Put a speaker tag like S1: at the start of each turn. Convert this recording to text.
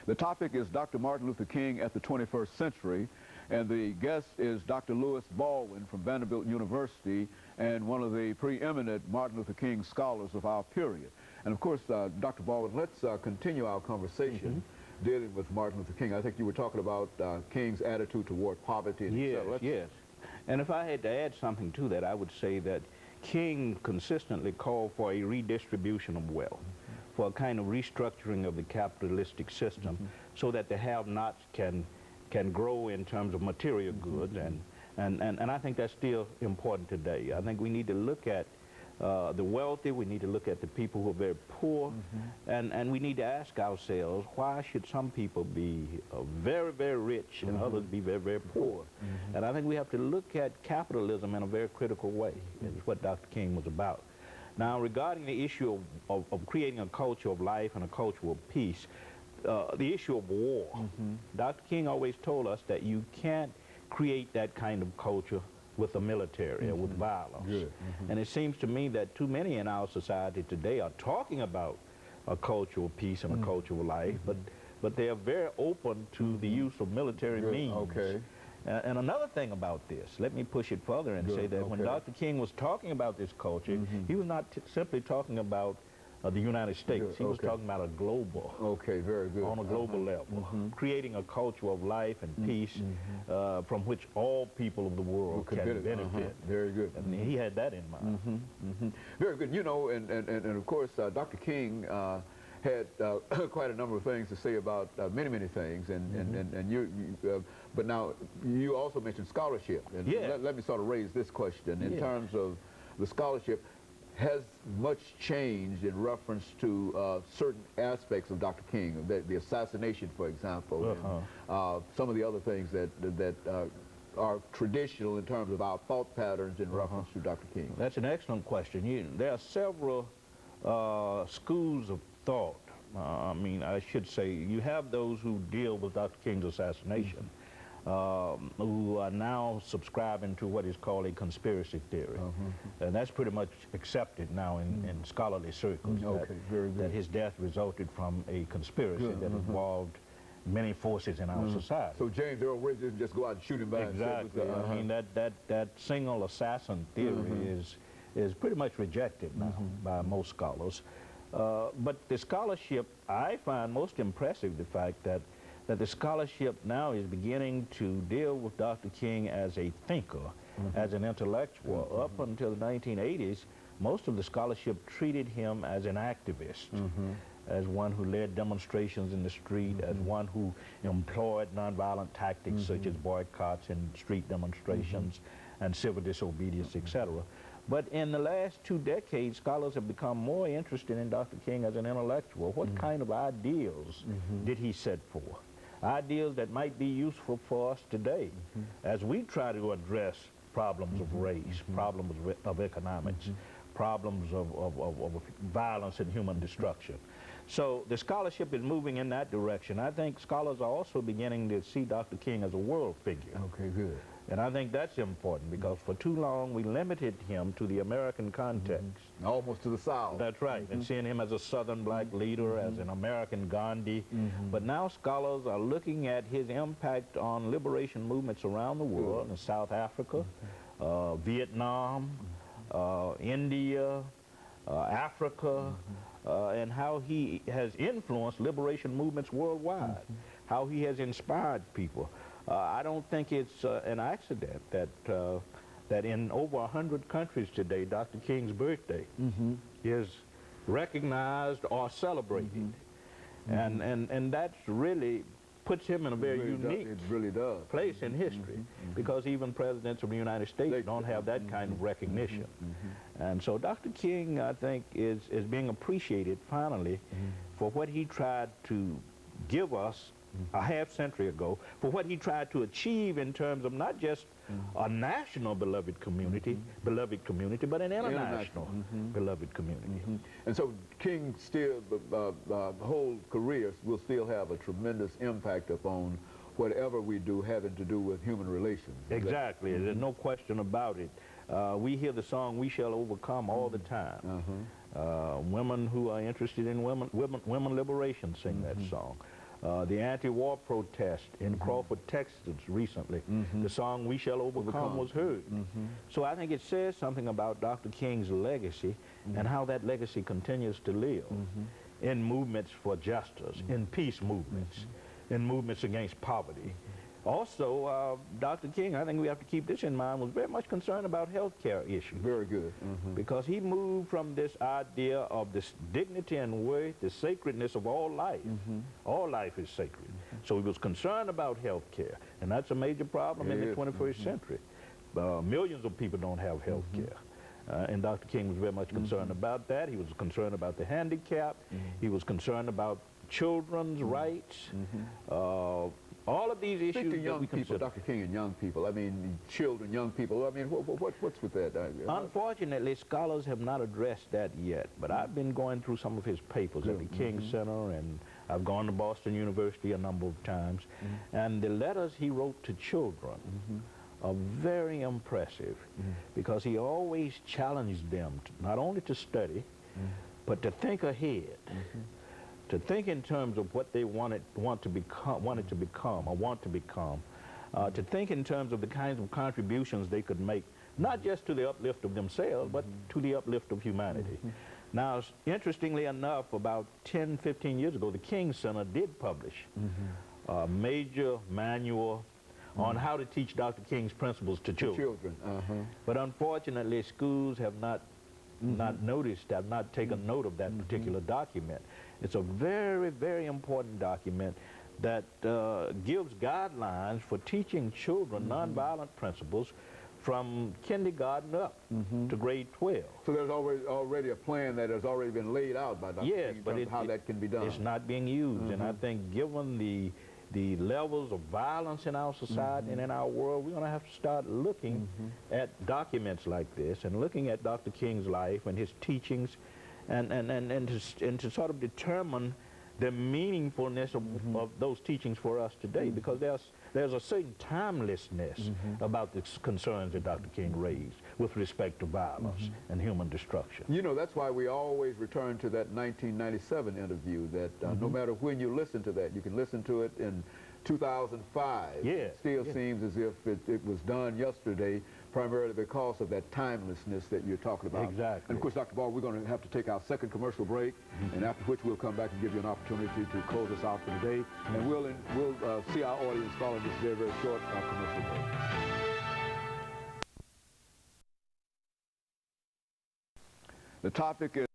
S1: The topic is Dr. Martin Luther King at the 21st century, and the guest is Dr. Louis Baldwin from Vanderbilt University and one of the preeminent Martin Luther King scholars of our period. And of course, Dr. Baldwin, let's continue our conversation dealing with Martin Luther King. I think you were talking about King's attitude toward poverty. And
S2: Yes. And if I had to add something to that, I would say that King consistently called for a redistribution of wealth, for a kind of restructuring of the capitalistic system, so that the have-nots can grow in terms of material goods, and I think that's still important today. I think we need to look at the wealthy, we need to look at the people who are very poor, and we need to ask ourselves, why should some people be very, very rich and others be very, very poor? And I think we have to look at capitalism in a very critical way. It's what Dr. King was about. Now, regarding the issue of creating a culture of life and a culture of peace, the issue of war, Dr. King always told us that you can't create that kind of culture with the military or with violence. And it seems to me that too many in our society today are talking about a culture of peace and a culture of life, but they are very open to the use of military means. And another thing about this, let me push it further and say that when Dr. King was talking about this culture, he was not simply talking about the United States. He was talking about a global, on a global level, creating a culture of life and peace from which all people of the world can benefit.
S1: Very good.
S2: And he had that in mind.
S1: Very good. You know, and of course, Dr. King had quite a number of things to say about many things, but now you also mentioned scholarship, and let me sort of raise this question in terms of the scholarship. Has much changed in reference to certain aspects of Dr. King, the assassination, for example, and some of the other things that are traditional in terms of our thought patterns in reference to Dr. King?
S2: That's an excellent question. There are several schools of thought. I mean, I should say, you have those who deal with Dr. King's assassination, who are now subscribing to what is called a conspiracy theory. And that's pretty much accepted now in scholarly circles, that his death resulted from a conspiracy that involved many forces in our society.
S1: So James Earl Ray didn't just go out and shoot him by himself.
S2: Exactly. I mean, that single assassin theory is pretty much rejected now by most scholars. But the scholarship, I find most impressive the fact that the scholarship now is beginning to deal with Dr. King as a thinker, as an intellectual. Up until the 1980s, most of the scholarship treated him as an activist, as one who led demonstrations in the street, as one who employed nonviolent tactics such as boycotts and street demonstrations and civil disobedience, etc. But in the last 2 decades, scholars have become more interested in Dr. King as an intellectual. What kind of ideals did he set forth? Ideals that might be useful for us today as we try to address problems of race, problems of economics, problems of violence and human destruction. So the scholarship is moving in that direction. I think scholars are also beginning to see Dr. King as a world figure. And I think that's important because for too long we limited him to the American context.
S1: Almost to the South.
S2: That's right, and seeing him as a Southern black leader, as an American Gandhi. But now scholars are looking at his impact on liberation movements around the world, in South Africa, Vietnam, India, Africa, and how he has influenced liberation movements worldwide, how he has inspired people. I don't think it's an accident that in over 100 countries today, Dr. King's birthday is recognized or celebrated. And that really puts him in a very unique place in history, because even presidents of the United States don't have that kind of recognition. And so Dr. King, I think, is being appreciated finally for what he tried to give us a half-century ago, for what he tried to achieve in terms of not just a national beloved community, but an international beloved community.
S1: And so King still, the whole career will still have a tremendous impact upon whatever we do having to do with human relations.
S2: Exactly. There's no question about it. We hear the song "We Shall Overcome" all the time. Women who are interested in women liberation sing that song. the anti-war protest in Crawford, Texas recently. The song "We Shall Overcome" was heard. So I think it says something about Dr. King's legacy and how that legacy continues to live in movements for justice, in peace movements, in movements against poverty. Also, Dr. King, I think we have to keep this in mind, was very much concerned about health care issues.
S1: Very good.
S2: Because he moved from this idea of this dignity and worth, the sacredness of all life. All life is sacred. So he was concerned about health care, and that's a major problem in the 21st century. Millions of people don't have health care. And Dr. King was very much concerned about that. He was concerned about the handicapped. He was concerned about children's rights. All of these issues
S1: Speak to
S2: that
S1: young
S2: we
S1: people,
S2: consider.
S1: Dr. King, and young people. I mean, children, young people. I mean, what's with that?
S2: Unfortunately, scholars have not addressed that yet, but I've been going through some of his papers at the King Center, and I've gone to Boston University a number of times, and the letters he wrote to children are very impressive because he always challenged them not only to study, but to think ahead. To think in terms of what they wanted to become, to think in terms of the kinds of contributions they could make, not just to the uplift of themselves, but to the uplift of humanity. Now, interestingly enough, about 10, 15 years ago, the King Center did publish a major manual on how to teach Dr. King's principles to children. But unfortunately, schools have not noticed, have not taken note of that particular document. It's a very, very important document that gives guidelines for teaching children nonviolent principles from kindergarten up to grade 12.
S1: So there's already a plan that has already been laid out by Dr. King in terms of how that can be done.
S2: It's not being used, and I think given the levels of violence in our society and in our world, we're going to have to start looking at documents like this and looking at Dr. King's life and his teachings and to sort of determine the meaningfulness of those teachings for us today, because there's a certain timelessness about the concerns that Dr. King raised with respect to violence and human destruction.
S1: You know, that's why we always return to that 1997 interview, that no matter when you listen to that, you can listen to it in 2005. It still seems as if it was done yesterday, primarily because of that timelessness that you're talking about.
S2: Exactly.
S1: And of course, Dr. Ball, we're going to have to take our second commercial break, and after which we'll come back and give you an opportunity to close us out for today. And we'll see our audience following this very, very short commercial break. The topic is